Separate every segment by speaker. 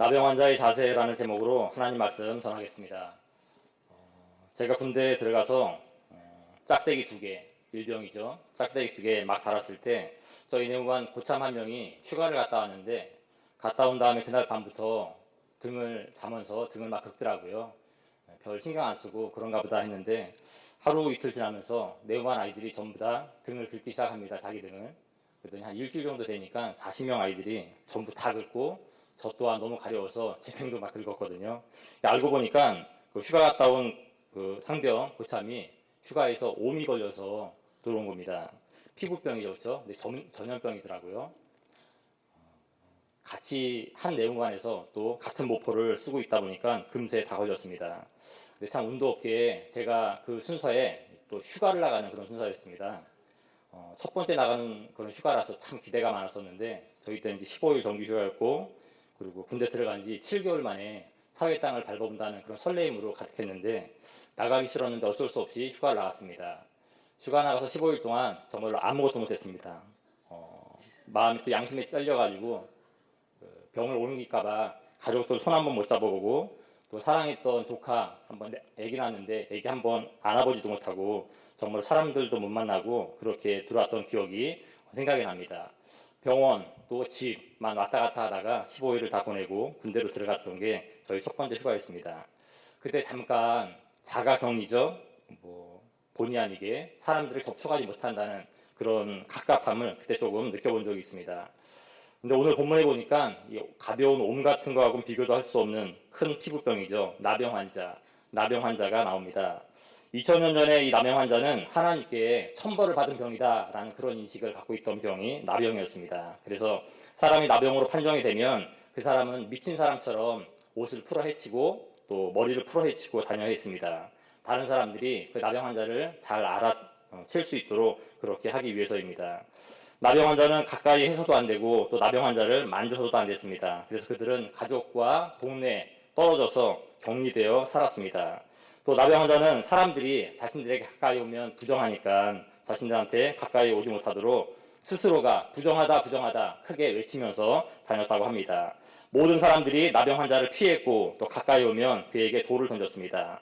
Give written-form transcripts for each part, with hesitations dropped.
Speaker 1: 나병 환자의 자세라는 제목으로 하나님 말씀 전하겠습니다. 제가 군대에 들어가서 짝대기 2개, 일병이죠. 짝대기 2개 막 달았을 때 저희 내무관 고참 한 명이 휴가를 갔다 왔는데, 갔다 온 다음에 그날 밤부터 등을 자면서 등을 막 긁더라고요. 별 신경 안 쓰고 그런가 보다 했는데, 하루 이틀 지나면서 내무반 아이들이 전부 다 등을 긁기 시작합니다. 자기 등을. 그랬더니 한 일주일 정도 되니까 40명 아이들이 전부 다 긁고, 저 또한 너무 가려워서 제 등도 막 긁었거든요. 알고 보니까 그 휴가 갔다 온 그 상병 고참이 휴가에서 옴이 걸려서 들어온 겁니다. 피부병이죠, 그렇죠? 근데 전염병이더라고요. 같이 한 내무관에서 또 같은 모포를 쓰고 있다 보니까 금세 다 걸렸습니다. 근데 참 운도 없게 제가 그 순서에 또 휴가를 나가는 그런 순서였습니다. 첫 번째 나가는 그런 휴가라서 참 기대가 많았었는데, 저희 때는 이제 15일 정규 휴가였고, 그리고 군대 들어간 지 7개월 만에 사회 땅을 밟아본다는 그런 설레임으로 가득했는데, 나가기 싫었는데 어쩔 수 없이 휴가를 나갔습니다. 휴가 나가서 15일 동안 정말로 아무것도 못했습니다. 마음이 또 양심에 잘려가지고 병을 옮길까봐 가족들 손 한번 못 잡아보고, 또 사랑했던 조카 한번 애기 낳았는데 애기 한번 안아보지도 못하고, 정말 사람들도 못 만나고 그렇게 들어왔던 기억이 생각이 납니다. 병원 또 집만 왔다 갔다 하다가 15일을 다 보내고 군대로 들어갔던 게 저희 첫 번째 휴가였습니다. 그때 잠깐 자가격리죠. 본의 아니게 사람들을 접촉하지 못한다는 그런 갑갑함을 그때 조금 느껴본 적이 있습니다. 근데 오늘 본문에 보니까 이 가벼운 옴 같은 거하고는 비교도 할 수 없는 큰 피부병이죠. 나병 환자가 나옵니다. 2000년 전에 이 나병 환자는 하나님께 천벌을 받은 병이다라는 그런 인식을 갖고 있던 병이 나병이었습니다. 그래서 사람이 나병으로 판정이 되면 그 사람은 미친 사람처럼 옷을 풀어 헤치고 또 머리를 풀어 헤치고 다녀야 했습니다. 다른 사람들이 그 나병 환자를 잘 알아챌 수 있도록 그렇게 하기 위해서입니다. 나병 환자는 가까이 해서도 안 되고 또 나병 환자를 만져서도 안 됐습니다. 그래서 그들은 가족과 동네에 떨어져서 격리되어 살았습니다. 또 나병 환자는 사람들이 자신들에게 가까이 오면 부정하니까 자신들한테 가까이 오지 못하도록 스스로가 부정하다 크게 외치면서 다녔다고 합니다. 모든 사람들이 나병 환자를 피했고 또 가까이 오면 그에게 돌을 던졌습니다.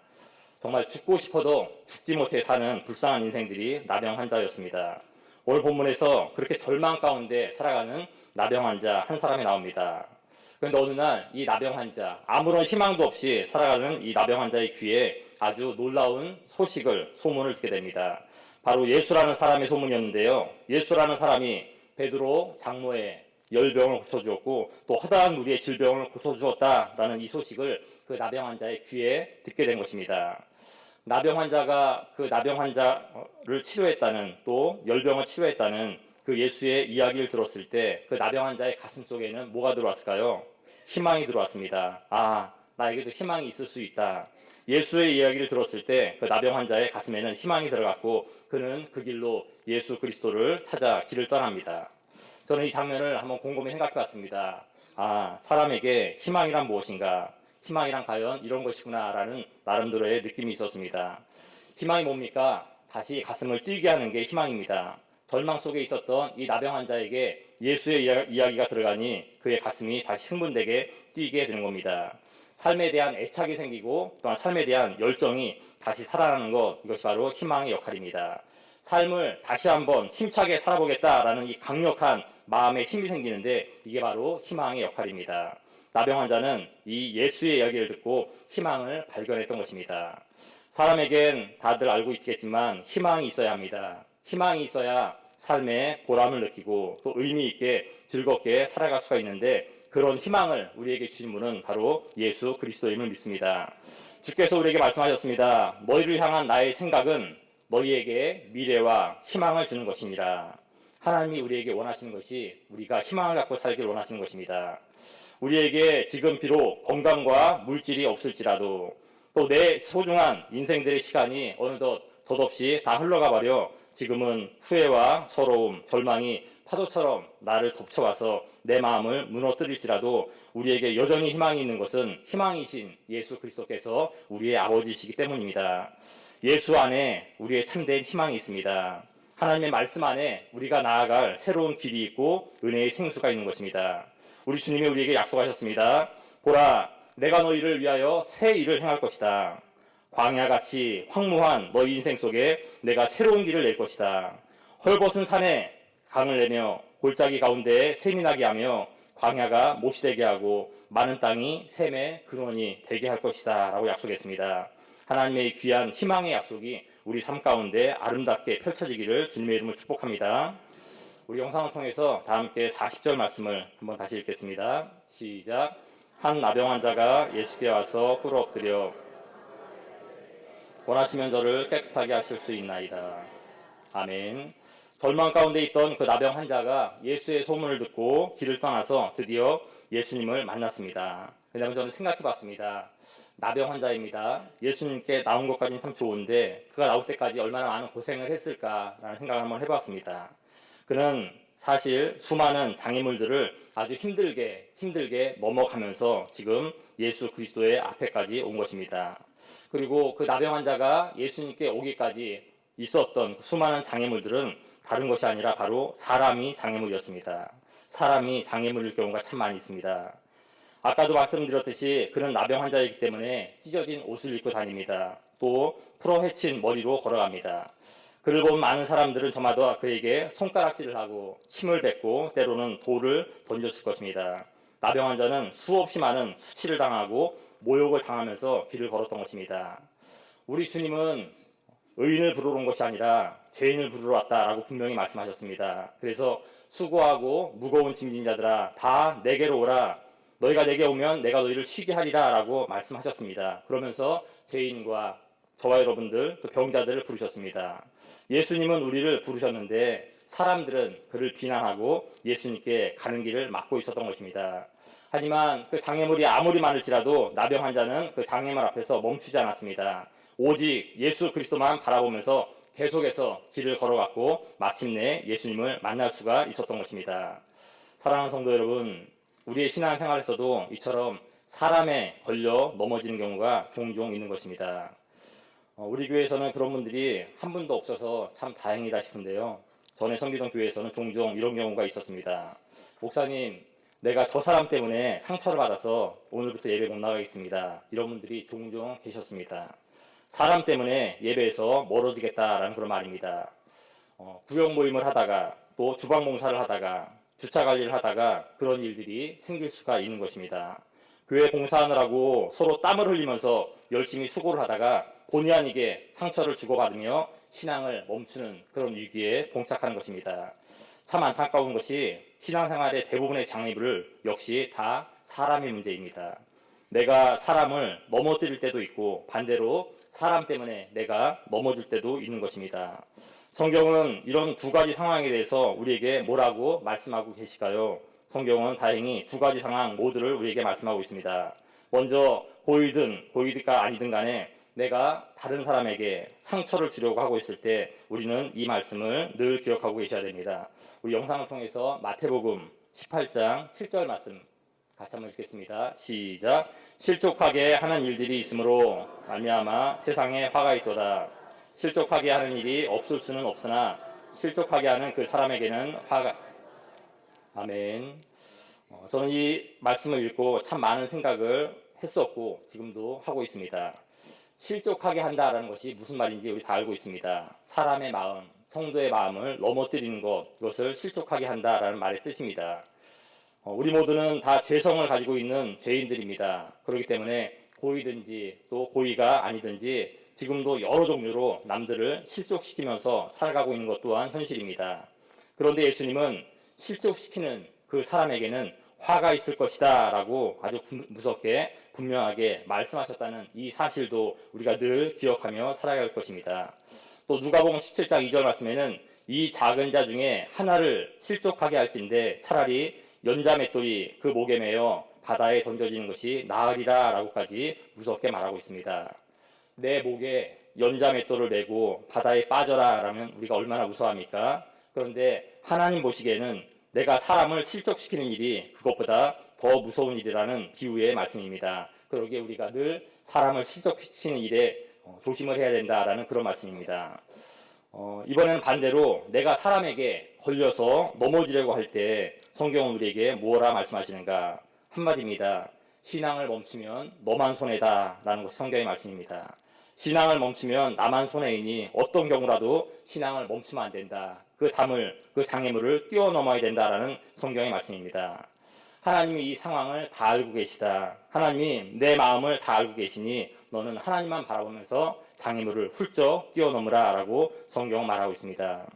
Speaker 1: 정말 죽고 싶어도 죽지 못해 사는 불쌍한 인생들이 나병 환자였습니다. 오늘 본문에서 그렇게 절망 가운데 살아가는 나병 환자 한 사람이 나옵니다. 그런데 어느 날 이 나병 환자, 아무런 희망도 없이 살아가는 이 나병 환자의 귀에 아주 놀라운 소문을 듣게 됩니다. 바로 예수라는 사람의 소문이었는데요. 예수라는 사람이 베드로 장모의 열병을 고쳐주었고 또 허다한 무리의 질병을 고쳐주었다라는 이 소식을 그 나병 환자의 귀에 듣게 된 것입니다. 나병 환자가 그 나병 환자를 치료했다는, 또 열병을 치료했다는 그 예수의 이야기를 들었을 때 그 나병 환자의 가슴 속에는 뭐가 들어왔을까요? 희망이 들어왔습니다. 아, 나에게도 희망이 있을 수 있다. 예수의 이야기를 들었을 때 그 나병 환자의 가슴에는 희망이 들어갔고, 그는 그 길로 예수 그리스도를 찾아 길을 떠납니다. 저는 이 장면을 한번 곰곰이 생각해 봤습니다. 아, 사람에게 희망이란 무엇인가? 희망이란 과연 이런 것이구나라는 나름대로의 느낌이 있었습니다. 희망이 뭡니까? 다시 가슴을 뛰게 하는 게 희망입니다. 절망 속에 있었던 이 나병 환자에게 예수의 이야기가 들어가니 그의 가슴이 다시 흥분되게 뛰게 되는 겁니다. 삶에 대한 애착이 생기고 또한 삶에 대한 열정이 다시 살아나는 것, 이것이 바로 희망의 역할입니다. 삶을 다시 한번 힘차게 살아보겠다라는 이 강력한 마음의 힘이 생기는데, 이게 바로 희망의 역할입니다. 나병 환자는 이 예수의 이야기를 듣고 희망을 발견했던 것입니다. 사람에겐 다들 알고 있겠지만 희망이 있어야 합니다. 희망이 있어야 삶에 보람을 느끼고 또 의미 있게 즐겁게 살아갈 수가 있는데, 그런 희망을 우리에게 주신 분은 바로 예수 그리스도임을 믿습니다. 주께서 우리에게 말씀하셨습니다. 너희를 향한 나의 생각은 너희에게 미래와 희망을 주는 것이니라. 하나님이 우리에게 원하시는 것이 우리가 희망을 갖고 살길 원하시는 것입니다. 우리에게 지금 비록 건강과 물질이 없을지라도 또 내 소중한 인생들의 시간이 어느덧 덧없이 다 흘러가 버려 지금은 후회와 서러움, 절망이 파도처럼 나를 덮쳐와서 내 마음을 무너뜨릴지라도 우리에게 여전히 희망이 있는 것은 희망이신 예수 그리스도께서 우리의 아버지이시기 때문입니다. 예수 안에 우리의 참된 희망이 있습니다. 하나님의 말씀 안에 우리가 나아갈 새로운 길이 있고 은혜의 생수가 있는 것입니다. 우리 주님이 우리에게 약속하셨습니다. 보라, 내가 너희를 위하여 새 일을 행할 것이다. 광야같이 황무한 너희 인생 속에 내가 새로운 길을 낼 것이다. 헐벗은 산에 강을 내며 골짜기 가운데에 샘이 나게 하며 광야가 못이 되게 하고 많은 땅이 샘의 근원이 되게 할 것이다 라고 약속했습니다. 하나님의 귀한 희망의 약속이 우리 삶 가운데 아름답게 펼쳐지기를 주님의 이름으로 축복합니다. 우리 영상을 통해서 다 함께 40절 말씀을 한번 다시 읽겠습니다. 시작. 한 나병 환자가 예수께 와서 꿇어 엎드려 원하시면 저를 깨끗하게 하실 수 있나이다. 아멘. 절망 가운데 있던 그 나병 환자가 예수의 소문을 듣고 길을 떠나서 드디어 예수님을 만났습니다. 그다음에 저는 생각해 봤습니다. 나병 환자입니다. 예수님께 나온 것까지는 참 좋은데 그가 나올 때까지 얼마나 많은 고생을 했을까라는 생각을 한번 해봤습니다. 그는 사실 수많은 장애물들을 아주 힘들게 넘어가면서 지금 예수 그리스도의 앞에까지 온 것입니다. 그리고 그 나병 환자가 예수님께 오기까지 있었던 수많은 장애물들은 다른 것이 아니라 바로 사람이 장애물이었습니다. 사람이 장애물일 경우가 참 많이 있습니다. 아까도 말씀드렸듯이 그는 나병 환자이기 때문에 찢어진 옷을 입고 다닙니다. 또 풀어헤친 머리로 걸어갑니다. 그를 본 많은 사람들은 저마다 그에게 손가락질을 하고 침을 뱉고 때로는 돌을 던졌을 것입니다. 나병 환자는 수없이 많은 수치를 당하고 모욕을 당하면서 길을 걸었던 것입니다. 우리 주님은 의인을 부르러 온 것이 아니라 죄인을 부르러 왔다라고 분명히 말씀하셨습니다. 그래서 수고하고 무거운 짐진 자들아 다 내게로 오라. 너희가 내게 오면 내가 너희를 쉬게 하리라 라고 말씀하셨습니다. 그러면서 죄인과 저와 여러분들 또 병자들을 부르셨습니다. 예수님은 우리를 부르셨는데 사람들은 그를 비난하고 예수님께 가는 길을 막고 있었던 것입니다. 하지만 그 장애물이 아무리 많을지라도 나병 환자는 그 장애물 앞에서 멈추지 않았습니다. 오직 예수 그리스도만 바라보면서 계속해서 길을 걸어갔고 마침내 예수님을 만날 수가 있었던 것입니다. 사랑하는 성도 여러분, 우리의 신앙생활에서도 이처럼 사람에 걸려 넘어지는 경우가 종종 있는 것입니다. 우리 교회에서는 그런 분들이 한 분도 없어서 참 다행이다 싶은데요. 전에 섬기던 교회에서는 종종 이런 경우가 있었습니다. 목사님, 내가 저 사람 때문에 상처를 받아서 오늘부터 예배 못 나가겠습니다. 이런 분들이 종종 계셨습니다. 사람 때문에 예배에서 멀어지겠다라는 그런 말입니다. 구역 모임을 하다가 또 주방 봉사를 하다가 주차 관리를 하다가 그런 일들이 생길 수가 있는 것입니다. 교회 봉사하느라고 서로 땀을 흘리면서 열심히 수고를 하다가 본의 아니게 상처를 주고받으며 신앙을 멈추는 그런 위기에 봉착하는 것입니다. 참 안타까운 것이 신앙생활의 대부분의 장애물을 역시 다 사람의 문제입니다. 내가 사람을 넘어뜨릴 때도 있고 반대로 사람 때문에 내가 넘어질 때도 있는 것입니다. 성경은 이런 두 가지 상황에 대해서 우리에게 뭐라고 말씀하고 계실까요? 성경은 다행히 두 가지 상황 모두를 우리에게 말씀하고 있습니다. 먼저 고이든가 아니든 간에 내가 다른 사람에게 상처를 주려고 하고 있을 때 우리는 이 말씀을 늘 기억하고 계셔야 됩니다. 우리 영상을 통해서 마태복음 18장 7절 말씀 같이 한번 읽겠습니다. 시작. 실족하게 하는 일들이 있으므로 말미암아 세상에 화가 있도다. 실족하게 하는 일이 없을 수는 없으나 실족하게 하는 그 사람에게는 화가. 아멘. 저는 이 말씀을 읽고 참 많은 생각을 했었고 지금도 하고 있습니다. 실족하게 한다라는 것이 무슨 말인지 우리 다 알고 있습니다. 사람의 마음, 성도의 마음을 넘어뜨리는 것, 이것을 실족하게 한다라는 말의 뜻입니다. 우리 모두는 다 죄성을 가지고 있는 죄인들입니다. 그렇기 때문에 고의든지 또 고의가 아니든지 지금도 여러 종류로 남들을 실족시키면서 살아가고 있는 것 또한 현실입니다. 그런데 예수님은 실족시키는 그 사람에게는 화가 있을 것이다 라고 아주 무섭게 분명하게 말씀하셨다는 이 사실도 우리가 늘 기억하며 살아야 할 것입니다. 또 누가복음 17장 2절 말씀에는 이 작은 자 중에 하나를 실족하게 할진대 차라리 연자맷돌이 그 목에 매여 바다에 던져지는 것이 나으리라 라고까지 무섭게 말하고 있습니다. 내 목에 연자맷돌을 메고 바다에 빠져라 라면 우리가 얼마나 무서워합니까? 그런데 하나님 보시기에는 내가 사람을 실족시키는 일이 그것보다 더 무서운 일이라는 비유의 말씀입니다. 그러기에 우리가 늘 사람을 실족시키는 일에 조심을 해야 된다라는 그런 말씀입니다. 이번에는 반대로 내가 사람에게 걸려서 넘어지려고 할 때 성경은 우리에게 뭐라 말씀하시는가? 한마디입니다. 신앙을 멈추면 너만 손해다 라는 것이 성경의 말씀입니다. 신앙을 멈추면 나만 손해이니 어떤 경우라도 신앙을 멈추면 안 된다. 그 담을, 그 장애물을 뛰어넘어야 된다라는 성경의 말씀입니다. 하나님이 이 상황을 다 알고 계시다. 하나님이 내 마음을 다 알고 계시니 너는 하나님만 바라보면서 장애물을 훌쩍 뛰어넘으라 라고 성경은 말하고 있습니다.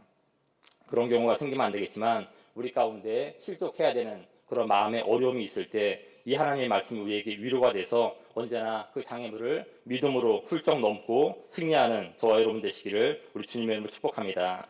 Speaker 1: 그런 경우가 생기면 안 되겠지만 우리 가운데 실족해야 되는 그런 마음의 어려움이 있을 때 이 하나님의 말씀이 우리에게 위로가 돼서 언제나 그 장애물을 믿음으로 훌쩍 넘고 승리하는 저와 여러분 되시기를 우리 주님의 이름으로 축복합니다.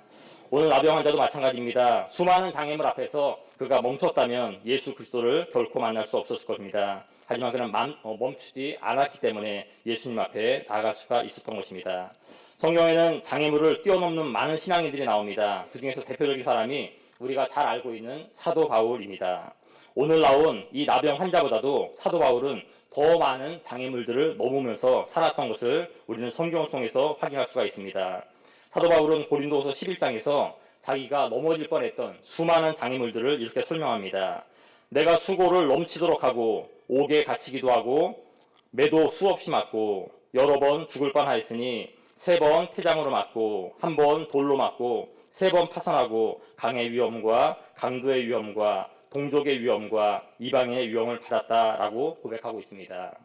Speaker 1: 오늘 나병 환자도 마찬가지입니다. 수많은 장애물 앞에서 그가 멈췄다면 예수 그리스도를 결코 만날 수 없었을 겁니다. 하지만 그는 멈추지 않았기 때문에 예수님 앞에 나아갈 수가 있었던 것입니다. 성경에는 장애물을 뛰어넘는 많은 신앙인들이 나옵니다. 그 중에서 대표적인 사람이 우리가 잘 알고 있는 사도 바울입니다. 오늘 나온 이 나병 환자보다도 사도 바울은 더 많은 장애물들을 넘으면서 살았던 것을 우리는 성경을 통해서 확인할 수가 있습니다. 사도 바울은 고린도후서 11장에서 자기가 넘어질 뻔했던 수많은 장애물들을 이렇게 설명합니다. 내가 수고를 넘치도록 하고 옥에 갇히기도 하고 매도 수없이 맞고 여러 번 죽을 뻔하였으니 3번 태장으로 맞고 1번 돌로 맞고 3번 파선하고 강의 위험과 강도의 위험과 동족의 위험과 이방인의 위험을 받았다라고 고백하고 있습니다.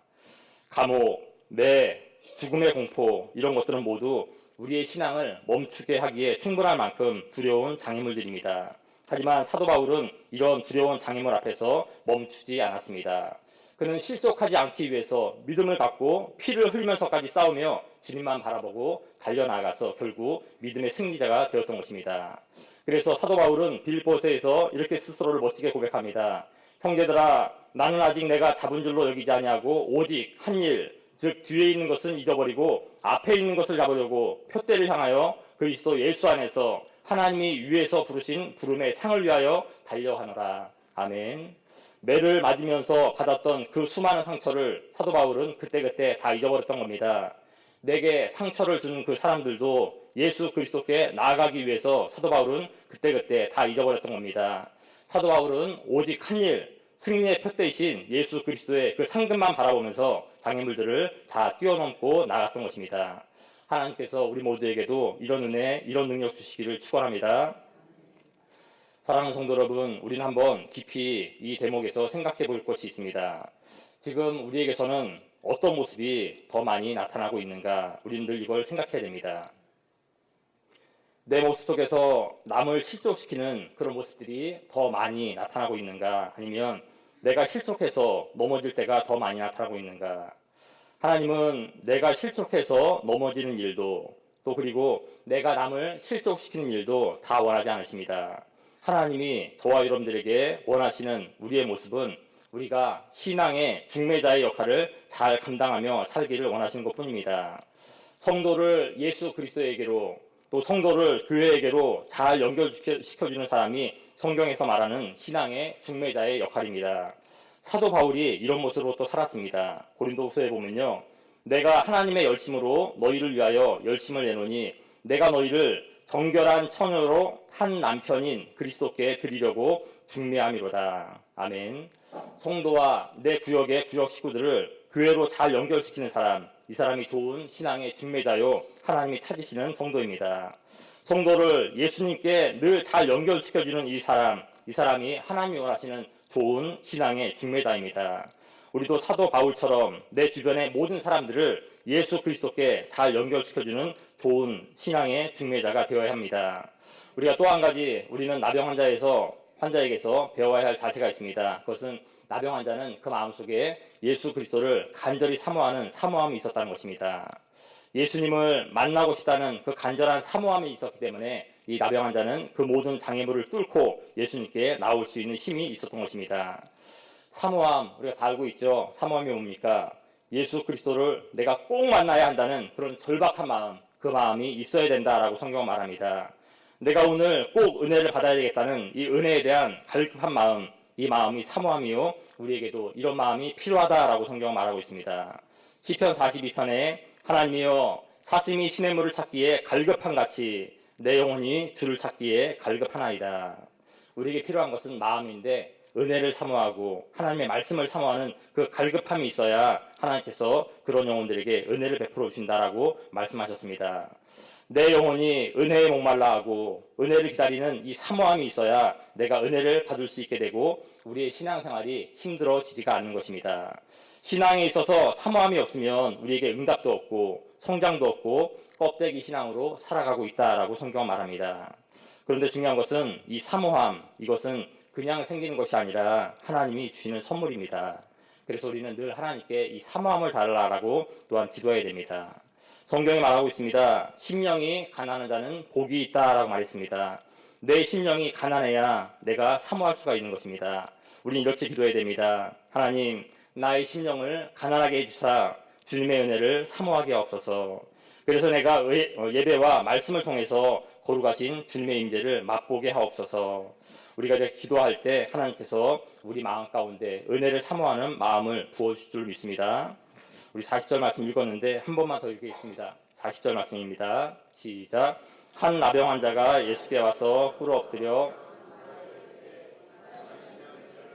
Speaker 1: 감옥, 매, 죽음의 공포 이런 것들은 모두 우리의 신앙을 멈추게 하기에 충분할 만큼 두려운 장애물들입니다. 하지만 사도 바울은 이런 두려운 장애물 앞에서 멈추지 않았습니다. 그는 실족하지 않기 위해서 믿음을 갖고 피를 흘리면서까지 싸우며 주님만 바라보고 달려나가서 결국 믿음의 승리자가 되었던 것입니다. 그래서 사도 바울은 빌립보서에서 이렇게 스스로를 멋지게 고백합니다. 형제들아, 나는 아직 내가 잡은 줄로 여기지 아니하고 오직 한 일, 즉 뒤에 있는 것은 잊어버리고 앞에 있는 것을 잡으려고 표대를 향하여 그리스도 예수 안에서 하나님이 위에서 부르신 부름의 상을 위하여 달려하노라. 아멘. 매를 맞으면서 받았던 그 수많은 상처를 사도 바울은 그때그때 다 잊어버렸던 겁니다. 내게 상처를 준 그 사람들도 예수 그리스도께 나아가기 위해서 사도 바울은 그때그때 다 잊어버렸던 겁니다. 사도 바울은 오직 한 일, 승리의 표대이신 예수 그리스도의 그 상급만 바라보면서 장애물들을 다 뛰어넘고 나갔던 것입니다. 하나님께서 우리 모두에게도 이런 은혜, 이런 능력 주시기를 축원합니다. 사랑하는 성도 여러분, 우리는 한번 깊이 이 대목에서 생각해 볼 것이 있습니다. 지금 우리에게서는 어떤 모습이 더 많이 나타나고 있는가? 우리는 늘 이걸 생각해야 됩니다. 내 모습 속에서 남을 실족시키는 그런 모습들이 더 많이 나타나고 있는가? 아니면 내가 실족해서 넘어질 때가 더 많이 나타나고 있는가? 하나님은 내가 실족해서 넘어지는 일도 또 그리고 내가 남을 실족시키는 일도 다 원하지 않으십니다. 하나님이 저와 여러분들에게 원하시는 우리의 모습은 우리가 신앙의 중매자의 역할을 잘 감당하며 살기를 원하시는 것뿐입니다. 성도를 예수 그리스도에게로 또 성도를 교회에게로 잘 연결시켜주는 사람이 성경에서 말하는 신앙의 중매자의 역할입니다. 사도 바울이 이런 모습으로 또 살았습니다. 고린도후서에 보면요. 내가 하나님의 열심으로 너희를 위하여 열심을 내노니 내가 너희를 정결한 처녀로 한 남편인 그리스도께 드리려고 중매함이로다. 아멘. 성도와 내 구역의 구역 식구들을 교회로 잘 연결시키는 사람, 이 사람이 좋은 신앙의 중매자요 하나님이 찾으시는 성도입니다. 성도를 예수님께 늘 잘 연결시켜주는 이 사람이 하나님이 원하시는 좋은 신앙의 중매자입니다. 우리도 사도 바울처럼 내 주변의 모든 사람들을 예수 그리스도께 잘 연결시켜주는 좋은 신앙의 중매자가 되어야 합니다. 우리가 또 한 가지 우리는 나병 환자에게서 배워야 할 자세가 있습니다. 그것은 나병 환자는 그 마음속에 예수 그리스도를 간절히 사모하는 사모함이 있었다는 것입니다. 예수님을 만나고 싶다는 그 간절한 사모함이 있었기 때문에 이 나병 환자는 그 모든 장애물을 뚫고 예수님께 나올 수 있는 힘이 있었던 것입니다. 사모함, 우리가 다 알고 있죠. 사모함이 뭡니까? 예수 그리스도를 내가 꼭 만나야 한다는 그런 절박한 마음, 그 마음이 있어야 된다라고 성경은 말합니다. 내가 오늘 꼭 은혜를 받아야 되겠다는 이 은혜에 대한 갈급한 마음, 이 마음이 사모함이요. 우리에게도 이런 마음이 필요하다라고 성경은 말하고 있습니다. 시편 42편에 하나님이여 사슴이 시냇물을 찾기에 갈급한 같이 내 영혼이 주를 찾기에 갈급하나이다. 우리에게 필요한 것은 마음인데 은혜를 사모하고 하나님의 말씀을 사모하는 그 갈급함이 있어야 하나님께서 그런 영혼들에게 은혜를 베풀어 주신다라고 말씀하셨습니다. 내 영혼이 은혜에 목말라 하고 은혜를 기다리는 이 사모함이 있어야 내가 은혜를 받을 수 있게 되고 우리의 신앙생활이 힘들어지지가 않는 것입니다. 신앙에 있어서 사모함이 없으면 우리에게 응답도 없고 성장도 없고 껍데기 신앙으로 살아가고 있다라고 성경은 말합니다. 그런데 중요한 것은 이 사모함, 이것은 그냥 생기는 것이 아니라 하나님이 주시는 선물입니다. 그래서 우리는 늘 하나님께 이 사모함을 달라라고 또한 기도해야 됩니다. 성경이 말하고 있습니다. 심령이 가난한 자는 복이 있다라고 말했습니다. 내 심령이 가난해야 내가 사모할 수가 있는 것입니다. 우리는 이렇게 기도해야 됩니다. 하나님, 나의 심령을 가난하게 해주사 주님의 은혜를 사모하게 하옵소서. 그래서 내가 예배와 말씀을 통해서 거룩하신 주님의 임재를 맛보게 하옵소서. 우리가 이제 기도할 때 하나님께서 우리 마음 가운데 은혜를 사모하는 마음을 부어주실 줄 믿습니다. 우리 40절 말씀 읽었는데 한 번만 더 읽겠습니다. 40절 말씀입니다. 시작. 한 나병 환자가 예수께 와서 꿇어 엎드려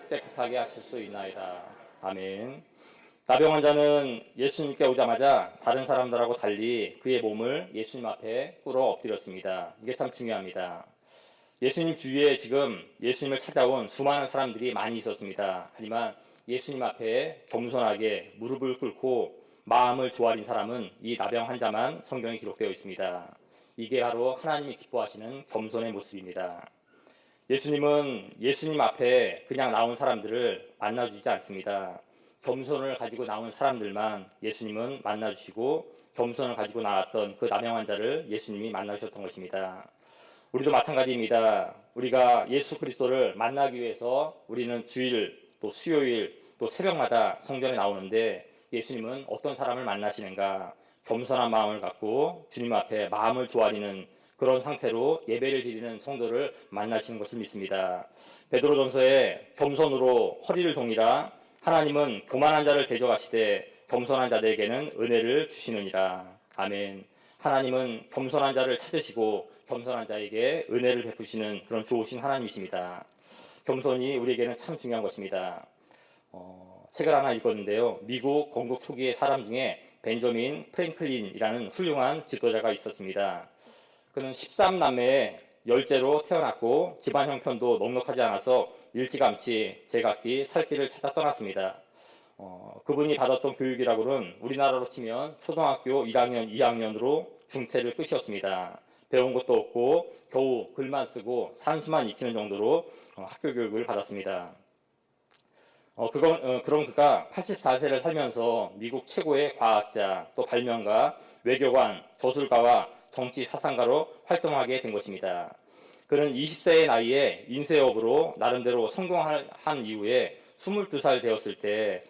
Speaker 1: 깨끗하게 하실 수 있나이다. 아멘. 나병 환자는 예수님께 오자마자 다른 사람들하고 달리 그의 몸을 예수님 앞에 꿇어 엎드렸습니다. 이게 참 중요합니다. 예수님 주위에 지금 예수님을 찾아온 수많은 사람들이 많이 있었습니다. 하지만 예수님 앞에 겸손하게 무릎을 꿇고 마음을 조아린 사람은 이 나병 환자만 성경에 기록되어 있습니다. 이게 바로 하나님이 기뻐하시는 겸손의 모습입니다. 예수님은 예수님 앞에 그냥 나온 사람들을 만나주지 않습니다. 겸손을 가지고 나온 사람들만 예수님은 만나주시고 겸손을 가지고 나왔던 그 나병 환자를 예수님이 만나주셨던 것입니다. 우리도 마찬가지입니다. 우리가 예수 그리스도를 만나기 위해서 우리는 주일 또 수요일 또 새벽마다 성전에 나오는데 예수님은 어떤 사람을 만나시는가? 겸손한 마음을 갖고 주님 앞에 마음을 조아리는 그런 상태로 예배를 드리는 성도를 만나시는 것을 믿습니다. 베드로전서에 겸손으로 허리를 동이라 하나님은 교만한 자를 대적하시되 겸손한 자들에게는 은혜를 주시느니라. 아멘. 하나님은 겸손한 자를 찾으시고 겸손한 자에게 은혜를 베푸시는 그런 좋으신 하나님이십니다. 겸손이 우리에게는 참 중요한 것입니다. 책을 하나 읽었는데요. 미국 건국 초기의 사람 중에 벤저민 프랭클린이라는 훌륭한 지도자가 있었습니다. 그는 13남매의 열째로 태어났고 집안 형편도 넉넉하지 않아서 일찌감치 제각기 살 길을 찾아 떠났습니다. 그분이 받았던 교육이라고는 우리나라로 치면 초등학교 1학년, 2학년으로 중퇴를 끝이었습니다. 배운 것도 없고 겨우 글만 쓰고 산수만 익히는 정도로 학교 교육을 받았습니다. 그럼 그가 84세를 살면서 미국 최고의 과학자, 또 발명가, 외교관, 저술가와 정치 사상가로 활동하게 된 것입니다. 그는 20세의 나이에 인쇄업으로 나름대로 성공한 이후에 22살 되었을 때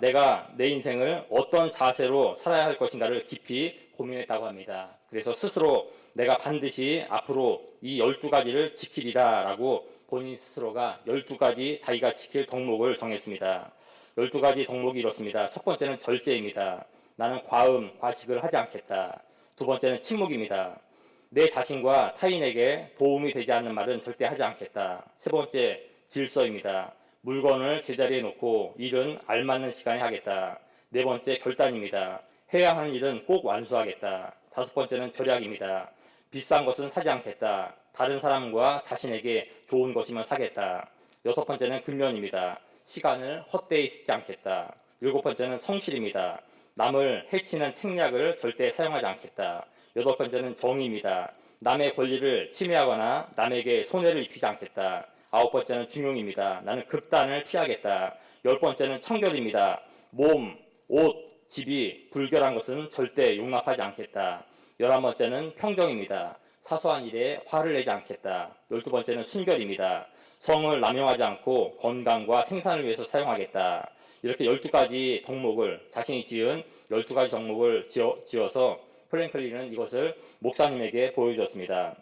Speaker 1: 내가 내 인생을 어떤 자세로 살아야 할 것인가를 깊이 고민했다고 합니다. 그래서 스스로 내가 반드시 앞으로 이 12가지를 지키리라 라고 본인 스스로가 12가지 자기가 지킬 덕목을 정했습니다. 12가지 덕목이 이렇습니다. 첫 번째는 절제입니다. 나는 과음, 과식을 하지 않겠다. 두 번째는 침묵입니다. 내 자신과 타인에게 도움이 되지 않는 말은 절대 하지 않겠다. 세 번째, 질서입니다. 물건을 제자리에 놓고 일은 알맞는 시간에 하겠다. 네 번째, 결단입니다. 해야 하는 일은 꼭 완수하겠다. 다섯 번째는 절약입니다. 비싼 것은 사지 않겠다. 다른 사람과 자신에게 좋은 것이면 사겠다. 여섯 번째는 근면입니다. 시간을 헛되이 쓰지 않겠다. 일곱 번째는 성실입니다. 남을 해치는 책략을 절대 사용하지 않겠다. 여덟 번째는 정의입니다. 남의 권리를 침해하거나 남에게 손해를 입히지 않겠다. 아홉 번째는 중용입니다. 나는 극단을 피하겠다. 열 번째는 청결입니다. 몸, 옷, 집이 불결한 것은 절대 용납하지 않겠다. 11번째는 평정입니다. 사소한 일에 화를 내지 않겠다. 12번째는 순결입니다. 성을 남용하지 않고 건강과 생산을 위해서 사용하겠다. 이렇게 12가지 덕목을 자신이 지은 12가지 덕목을 지어서 프랭클린은 이것을 목사님에게 보여주었습니다.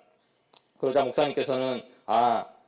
Speaker 1: 그러자 목사님께서는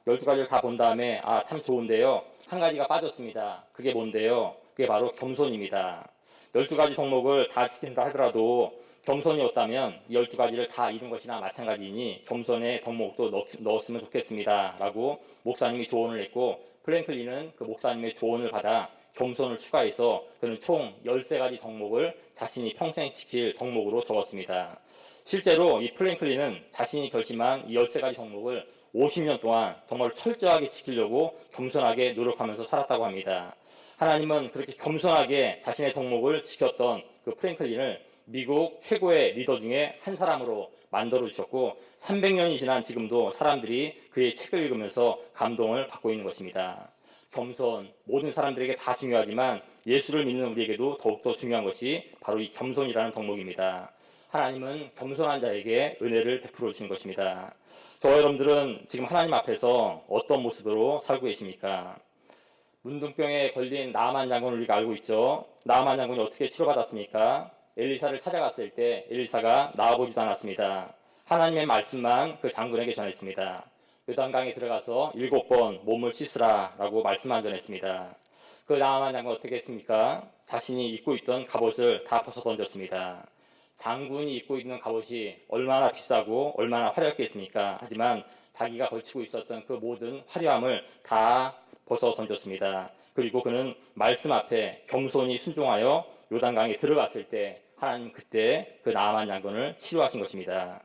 Speaker 1: 12가지를 다 본 다음에 참 좋은데요. 한 가지가 빠졌습니다. 그게 뭔데요? 그게 바로 겸손입니다. 12가지 덕목을 다 지킨다 하더라도 겸손이 없다면 12가지를 다 이룬 것이나 마찬가지이니 겸손의 덕목도 넣었으면 좋겠습니다. 라고 목사님이 조언을 했고 프랭클린은 그 목사님의 조언을 받아 겸손을 추가해서 그는 총 13가지 덕목을 자신이 평생 지킬 덕목으로 적었습니다. 실제로 이 프랭클린은 자신이 결심한 이 13가지 덕목을 50년 동안 정말 철저하게 지키려고 겸손하게 노력하면서 살았다고 합니다. 하나님은 그렇게 겸손하게 자신의 덕목을 지켰던 그 프랭클린을 미국 최고의 리더 중에 한 사람으로 만들어 주셨고 300년이 지난 지금도 사람들이 그의 책을 읽으면서 감동을 받고 있는 것입니다. 겸손, 모든 사람들에게 다 중요하지만 예수를 믿는 우리에게도 더욱더 중요한 것이 바로 이 겸손이라는 덕목입니다. 하나님은 겸손한 자에게 은혜를 베풀어 주신 것입니다. 저와 여러분들은 지금 하나님 앞에서 어떤 모습으로 살고 계십니까? 문둥병에 걸린 나아만 장군을 우리가 알고 있죠. 나아만 장군이 어떻게 치료받았습니까? 엘리사를 찾아갔을 때 엘리사가 나아보지도 않았습니다. 하나님의 말씀만 그 장군에게 전했습니다. 요단강에 들어가서 7번 몸을 씻으라 라고 말씀만 전했습니다. 그 나아만 장군 어떻게 했습니까? 자신이 입고 있던 갑옷을 다 벗어 던졌습니다. 장군이 입고 있는 갑옷이 얼마나 비싸고 얼마나 화려했겠습니까? 하지만 자기가 걸치고 있었던 그 모든 화려함을 다 벗어 던졌습니다. 그리고 그는 말씀 앞에 겸손히 순종하여 요단강에 들어갔을 때 하나님 그때 그 나아만 장군을 치료하신 것입니다.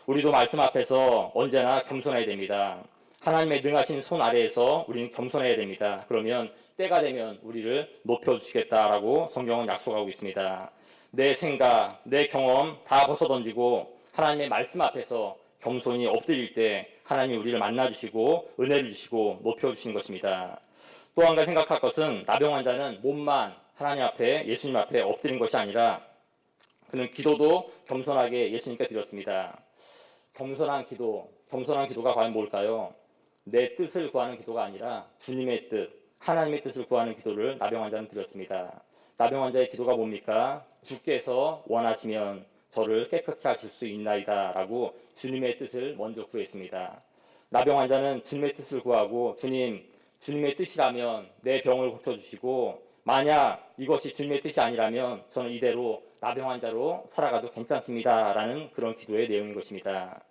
Speaker 1: 우리도 말씀 앞에서 언제나 겸손해야 됩니다. 하나님의 능하신 손 아래에서 우리는 겸손해야 됩니다. 그러면 때가 되면 우리를 높여주시겠다라고 성경은 약속하고 있습니다. 내 생각, 내 경험 다 벗어던지고 하나님의 말씀 앞에서 겸손히 엎드릴 때 하나님이 우리를 만나주시고 은혜를 주시고 높여주시는 것입니다. 또 한 가지 생각할 것은 나병 환자는 몸만 하나님 앞에 예수님 앞에 엎드린 것이 아니라 그는 기도도 겸손하게 예수님께 드렸습니다. 겸손한 기도가 과연 뭘까요? 내 뜻을 구하는 기도가 아니라 주님의 뜻, 하나님의 뜻을 구하는 기도를 나병 환자는 드렸습니다. 나병 환자의 기도가 뭡니까? 주께서 원하시면 저를 깨끗게 하실 수 있나이다 라고 주님의 뜻을 먼저 구했습니다. 나병 환자는 주님의 뜻을 구하고 주님의 뜻이라면 내 병을 고쳐주시고 만약 이것이 주님의 뜻이 아니라면 저는 이대로 나병 환자로 살아가도 괜찮습니다 라는 그런 기도의 내용인 것입니다.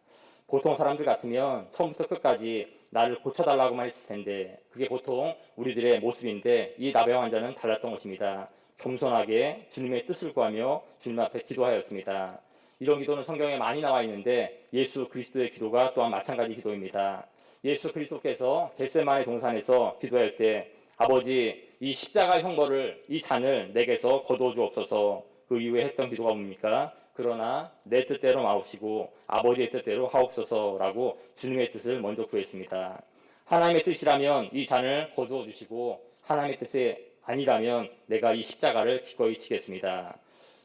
Speaker 1: 보통 사람들 같으면 처음부터 끝까지 나를 고쳐달라고만 했을 텐데 그게 보통 우리들의 모습인데 이 나병 환자는 달랐던 것입니다. 겸손하게 주님의 뜻을 구하며 주님 앞에 기도하였습니다. 이런 기도는 성경에 많이 나와 있는데 예수 그리스도의 기도가 또한 마찬가지 기도입니다. 예수 그리스도께서 겟세마네 동산에서 기도할 때 아버지 이 십자가 형벌을 이 잔을 내게서 거두어 주옵소서. 그 이후에 했던 기도가 뭡니까? 그러나 내 뜻대로 마옵시고 아버지의 뜻대로 하옵소서라고 주님의 뜻을 먼저 구했습니다. 하나님의 뜻이라면 이 잔을 거두어 주시고 하나님의 뜻이 아니라면 내가 이 십자가를 기꺼이 지겠습니다.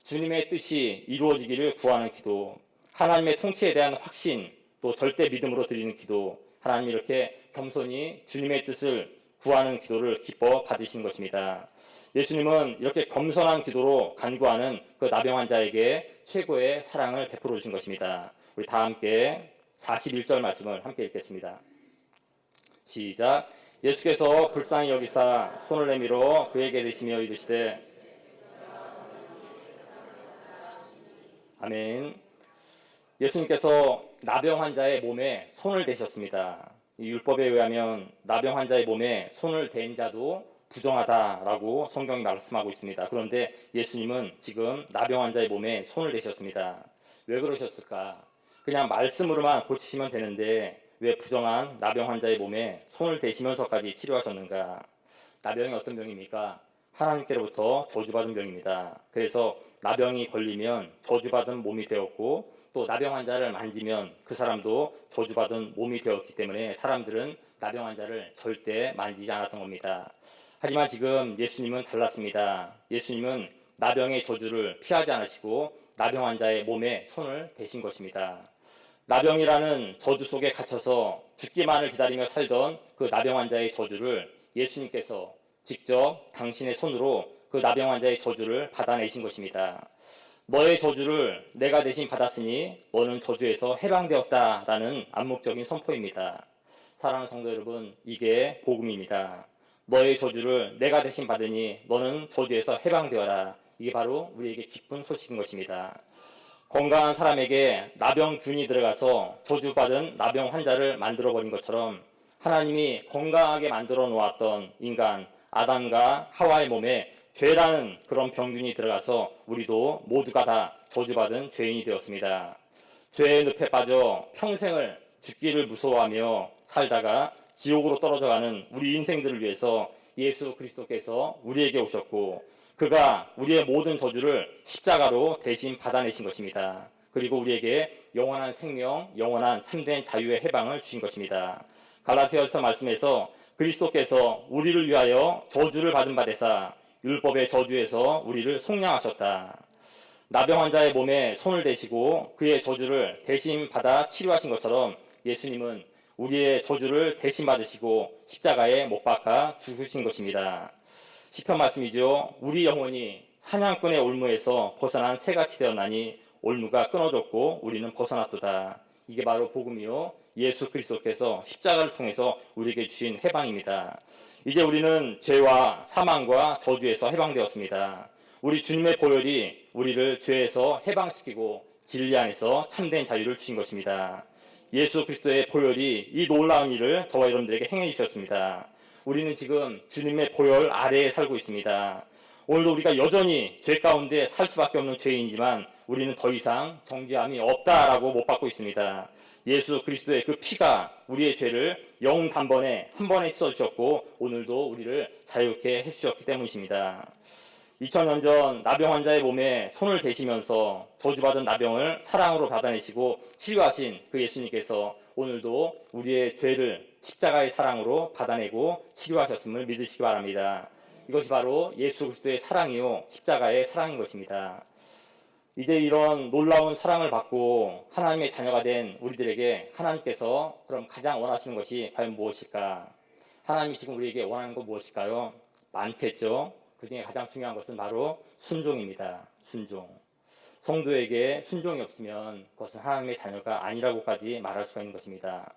Speaker 1: 주님의 뜻이 이루어지기를 구하는 기도, 하나님의 통치에 대한 확신, 또 절대 믿음으로 드리는 기도, 하나님이 이렇게 겸손히 주님의 뜻을 구하는 기도를 기뻐 받으신 것입니다. 예수님은 이렇게 겸손한 기도로 간구하는 그 나병 환자에게 최고의 사랑을 베풀어 주신 것입니다. 우리 다 함께 41절 말씀을 함께 읽겠습니다. 시작. 예수께서 불쌍히 여기사 손을 내밀어 그에게 대시며 이르시되 아멘. 예수님께서 나병 환자의 몸에 손을 대셨습니다. 이 율법에 의하면 나병 환자의 몸에 손을 댄 자도 부정하다라고 성경이 말씀하고 있습니다. 그런데 예수님은 지금 나병 환자의 몸에 손을 대셨습니다. 왜 그러셨을까? 그냥 말씀으로만 고치시면 되는데 왜 부정한 나병 환자의 몸에 손을 대시면서까지 치료하셨는가? 나병이 어떤 병입니까? 하나님께로부터 저주받은 병입니다. 그래서 나병이 걸리면 저주받은 몸이 되었고 또 나병 환자를 만지면 그 사람도 저주받은 몸이 되었기 때문에 사람들은 나병 환자를 절대 만지지 않았던 겁니다. 하지만 지금 예수님은 달랐습니다. 예수님은 나병의 저주를 피하지 않으시고 나병 환자의 몸에 손을 대신 것입니다. 나병이라는 저주 속에 갇혀서 죽기만을 기다리며 살던 그 나병 환자의 저주를 예수님께서 직접 당신의 손으로 그 나병 환자의 저주를 받아내신 것입니다. 너의 저주를 내가 대신 받았으니 너는 저주에서 해방되었다라는 암묵적인 선포입니다. 사랑하는 성도 여러분, 이게 복음입니다. 너의 저주를 내가 대신 받으니 너는 저주에서 해방되어라. 이게 바로 우리에게 기쁜 소식인 것입니다. 건강한 사람에게 나병균이 들어가서 저주받은 나병 환자를 만들어버린 것처럼 하나님이 건강하게 만들어 놓았던 인간 아담과 하와의 몸에 죄라는 그런 병균이 들어가서 우리도 모두가 다 저주받은 죄인이 되었습니다. 죄의 늪에 빠져 평생을 죽기를 무서워하며 살다가 지옥으로 떨어져가는 우리 인생들을 위해서 예수 그리스도께서 우리에게 오셨고, 그가 우리의 모든 저주를 십자가로 대신 받아내신 것입니다. 그리고 우리에게 영원한 생명, 영원한 참된 자유의 해방을 주신 것입니다. 갈라디아서 말씀에서 그리스도께서 우리를 위하여 저주를 받은 바 되사 율법의 저주에서 우리를 속량하셨다. 나병 환자의 몸에 손을 대시고 그의 저주를 대신 받아 치료하신 것처럼 예수님은 우리의 저주를 대신 받으시고 십자가에 못 박아 죽으신 것입니다. 시편 말씀이죠. 우리 영혼이 사냥꾼의 올무에서 벗어난 새같이 되었나니 올무가 끊어졌고 우리는 벗어났도다. 이게 바로 복음이요, 예수 그리스도께서 십자가를 통해서 우리에게 주신 해방입니다. 이제 우리는 죄와 사망과 저주에서 해방되었습니다. 우리 주님의 보혈이 우리를 죄에서 해방시키고 진리 안에서 참된 자유를 주신 것입니다. 예수 그리스도의 보혈이 이 놀라운 일을 저와 여러분들에게 행해 주셨습니다. 우리는 지금 주님의 보혈 아래에 살고 있습니다. 오늘도 우리가 여전히 죄 가운데 살 수밖에 없는 죄인이지만 우리는 더 이상 정죄함이 없다라고 못 받고 있습니다. 예수 그리스도의 그 피가 우리의 죄를 영 단번에 한 번에 씻어주셨고 오늘도 우리를 자유케 해주셨기 때문이십니다. 2000년 전 나병 환자의 몸에 손을 대시면서 저주받은 나병을 사랑으로 받아내시고 치료하신 그 예수님께서 오늘도 우리의 죄를 십자가의 사랑으로 받아내고 치료하셨음을 믿으시기 바랍니다. 이것이 바로 예수 그리스도의 사랑이요, 십자가의 사랑인 것입니다. 이제 이런 놀라운 사랑을 받고 하나님의 자녀가 된 우리들에게 하나님께서 그럼 가장 원하시는 것이 과연 무엇일까? 하나님이 지금 우리에게 원하는 것 무엇일까요? 많겠죠. 그 중에 가장 중요한 것은 바로 순종입니다. 순종. 성도에게 순종이 없으면 그것은 하나님의 자녀가 아니라고까지 말할 수가 있는 것입니다.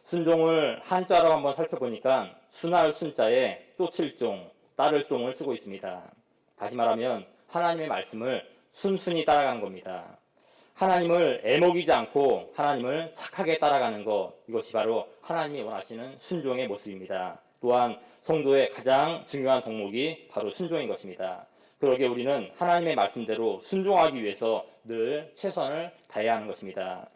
Speaker 1: 순종을 한자로 한번 살펴보니까 순할 순자에 쫓을 종, 따를 종을 쓰고 있습니다. 다시 말하면 하나님의 말씀을 순순히 따라가는 겁니다. 하나님을 애먹이지 않고 하나님을 착하게 따라가는 것, 이것이 바로 하나님이 원하시는 순종의 모습입니다. 또한 성도의 가장 중요한 덕목이 바로 순종인 것입니다. 그러기에 우리는 하나님의 말씀대로 순종하기 위해서 늘 최선을 다해야 하는 것입니다.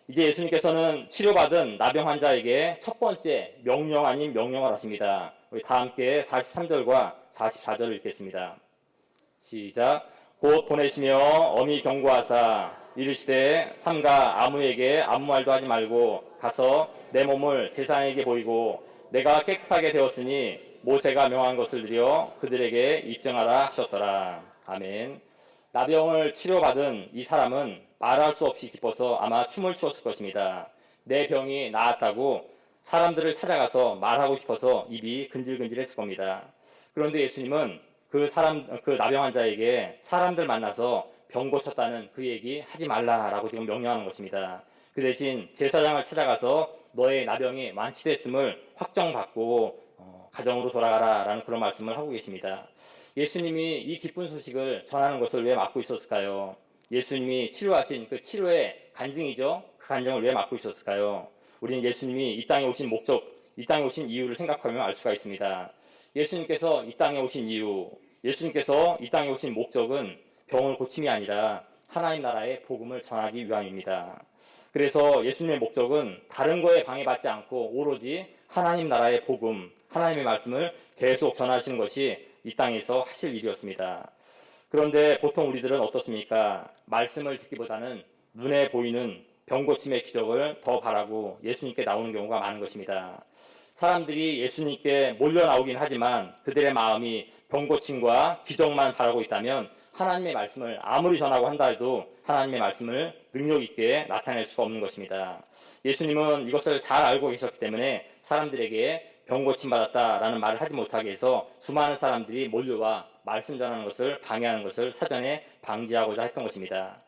Speaker 1: 이제 예수님께서는 치료받은 나병 환자에게 첫 번째 명령 아닌 명령을 하십니다. 우리 다 함께 43절과 44절을 읽겠습니다. 시작. 곧 보내시며 엄히 경고하사 이르시되 삼가 아무에게 아무 말도 하지 말고 가서 내 몸을 제사장에게 보이고 내가 깨끗하게 되었으니 모세가 명한 것을 드려 그들에게 입증하라 하셨더라. 아멘. 나병을 치료받은 이 사람은 말할 수 없이 기뻐서 아마 춤을 추었을 것입니다. 내 병이 나았다고 사람들을 찾아가서 말하고 싶어서 입이 근질근질했을 겁니다. 그런데 예수님은 그 나병 환자에게 사람들 만나서 병 고쳤다는 그 얘기 하지 말라라고 지금 명령하는 것입니다. 그 대신 제사장을 찾아가서 너의 나병이 완치됐음을 확정받고 가정으로 돌아가라라는 그런 말씀을 하고 계십니다. 예수님이 이 기쁜 소식을 전하는 것을 왜 막고 있었을까요? 예수님이 치료하신 그 치료의 간증이죠. 그 간증을 왜 막고 있었을까요? 우리는 예수님이 이 땅에 오신 목적, 이 땅에 오신 이유를 생각하면 알 수가 있습니다. 예수님께서 이 땅에 오신 이유, 예수님께서 이 땅에 오신 목적은 병을 고침이 아니라 하나님 나라의 복음을 전하기 위함입니다. 그래서 예수님의 목적은 다른 거에 방해받지 않고 오로지 하나님 나라의 복음, 하나님의 말씀을 계속 전하시는 것이 이 땅에서 하실 일이었습니다. 그런데 보통 우리들은 어떻습니까? 말씀을 듣기보다는 눈에 보이는 병 고침의 기적을 더 바라고 예수님께 나오는 경우가 많은 것입니다. 사람들이 예수님께 몰려 나오긴 하지만 그들의 마음이 병 고침과 기적만 바라고 있다면 하나님의 말씀을 아무리 전하고 한다 해도 하나님의 말씀을 능력 있게 나타낼 수가 없는 것입니다. 예수님은 이것을 잘 알고 계셨기 때문에 사람들에게 병 고침 받았다라는 말을 하지 못하게 해서 수많은 사람들이 몰려와 말씀 전하는 것을 방해하는 것을 사전에 방지하고자 했던 것입니다.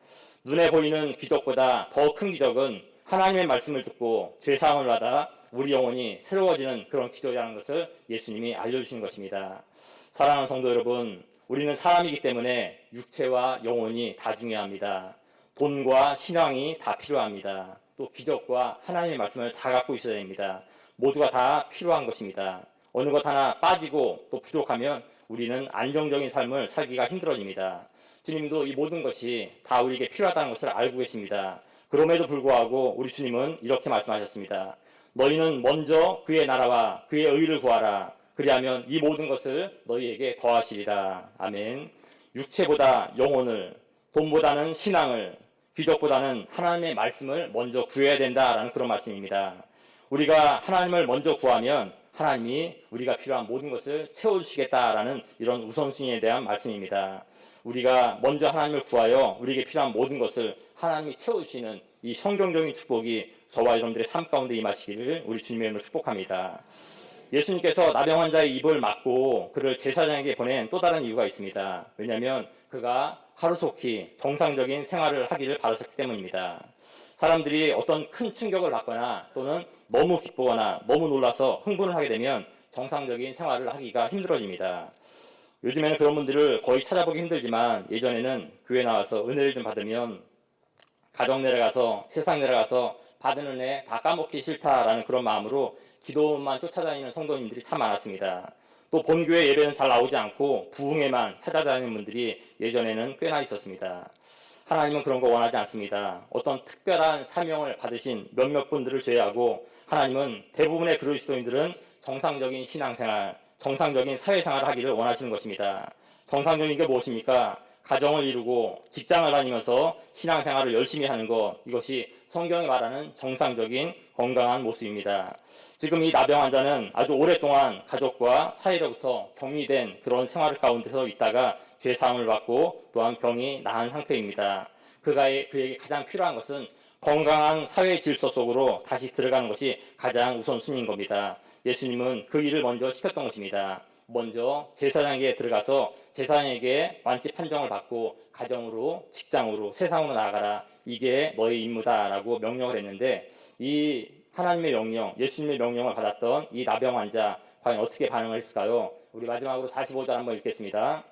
Speaker 1: 눈에 보이는 기적보다 더 큰 기적은 하나님의 말씀을 듣고 죄사함을 받아 우리 영혼이 새로워지는 그런 기적이라는 것을 예수님이 알려주신 것입니다. 사랑하는 성도 여러분, 우리는 사람이기 때문에 육체와 영혼이 다 중요합니다. 돈과 신앙이 다 필요합니다. 또 기적과 하나님의 말씀을 다 갖고 있어야 됩니다. 모두가 다 필요한 것입니다. 어느 것 하나 빠지고 또 부족하면 우리는 안정적인 삶을 살기가 힘들어집니다. 주님도 이 모든 것이 다 우리에게 필요하다는 것을 알고 계십니다. 그럼에도 불구하고 우리 주님은 이렇게 말씀하셨습니다. 너희는 먼저 그의 나라와 그의 의를 구하라. 그리하면 이 모든 것을 너희에게 더하시리라. 아멘. 육체보다 영혼을, 돈보다는 신앙을, 귀족보다는 하나님의 말씀을 먼저 구해야 된다라는 그런 말씀입니다. 우리가 하나님을 먼저 구하면 하나님이 우리가 필요한 모든 것을 채워주시겠다라는 이런 우선순위에 대한 말씀입니다. 우리가 먼저 하나님을 구하여 우리에게 필요한 모든 것을 하나님이 채워주시는 이 성경적인 축복이 저와 여러분들의 삶 가운데 임하시기를 우리 주님의 이름으로 축복합니다. 예수님께서 나병 환자의 입을 막고 그를 제사장에게 보낸 또 다른 이유가 있습니다. 왜냐하면 그가 하루속히 정상적인 생활을 하기를 바랐었기 때문입니다. 사람들이 어떤 큰 충격을 받거나 또는 너무 기쁘거나 너무 놀라서 흥분을 하게 되면 정상적인 생활을 하기가 힘들어집니다. 요즘에는 그런 분들을 거의 찾아보기 힘들지만 예전에는 교회 나와서 은혜를 좀 받으면 가정 내려가서 세상 내려가서 받은 은혜 다 까먹기 싫다라는 그런 마음으로 기도만 쫓아다니는 성도님들이 참 많았습니다. 또 본교회 예배는 잘 나오지 않고 부흥회만 찾아다니는 분들이 예전에는 꽤나 있었습니다. 하나님은 그런 거 원하지 않습니다. 어떤 특별한 사명을 받으신 몇몇 분들을 제외하고 하나님은 대부분의 그리스도인들은 정상적인 신앙생활, 정상적인 사회생활을 하기를 원하시는 것입니다. 정상적인 게 무엇입니까? 가정을 이루고 직장을 다니면서 신앙생활을 열심히 하는 것, 이것이 성경이 말하는 정상적인 건강한 모습입니다. 지금 이 나병 환자는 아주 오랫동안 가족과 사이로부터 격리된 그런 생활 가운데서 있다가 죄사함을 받고 또한 병이 나은 상태입니다. 그에게 가장 필요한 것은 건강한 사회 질서 속으로 다시 들어가는 것이 가장 우선순위인 겁니다. 예수님은 그 일을 먼저 시켰던 것입니다. 먼저 제사장에게 들어가서 제사장에게 완치 판정을 받고 가정으로, 직장으로, 세상으로 나아가라. 이게 너의 임무다라고 명령을 했는데 이 하나님의 명령, 예수님의 명령을 받았던 이 나병 환자 과연 어떻게 반응을 했을까요? 우리 마지막으로 45절 한번 읽겠습니다.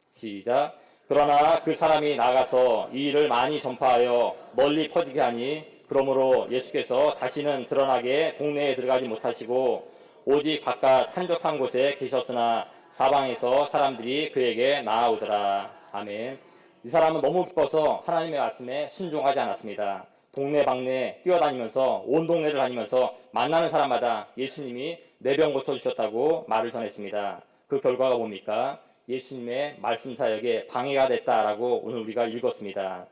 Speaker 1: 시작. 그러나 그 사람이 나가서 이 일을 많이 전파하여 널리 퍼지게 하니 그러므로 예수께서 다시는 드러나게 동네에 들어가지 못하시고 오직 바깥 한적한 곳에 계셨으나 사방에서 사람들이 그에게 나아오더라. 아멘. 이 사람은 너무 기뻐서 하나님의 말씀에 순종하지 않았습니다. 동네방네 뛰어다니면서 온 동네를 다니면서 만나는 사람마다 예수님이 내 병 고쳐주셨다고 말을 전했습니다. 그 결과가 뭡니까? 예수님의 말씀 사역에 방해가 됐다라고 오늘 우리가 읽었습니다.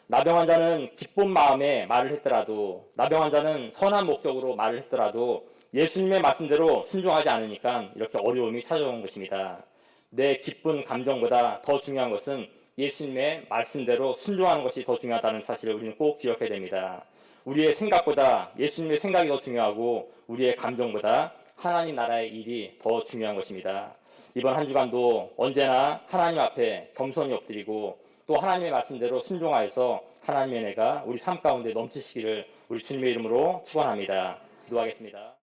Speaker 1: 나병 환자는 기쁜 마음에 말을 했더라도, 나병 환자는 선한 목적으로 말을 했더라도 예수님의 말씀대로 순종하지 않으니까 이렇게 어려움이 찾아온 것입니다. 내 기쁜 감정보다 더 중요한 것은 예수님의 말씀대로 순종하는 것이 더 중요하다는 사실을 우리는 꼭 기억해야 됩니다. 우리의 생각보다 예수님의 생각이 더 중요하고 우리의 감정보다 하나님 나라의 일이 더 중요한 것입니다. 이번 한 주간도 언제나 하나님 앞에 겸손히 엎드리고 또 하나님의 말씀대로 순종하여서 하나님의 은혜가 우리 삶 가운데 넘치시기를 우리 주님의 이름으로 축원합니다. 기도하겠습니다.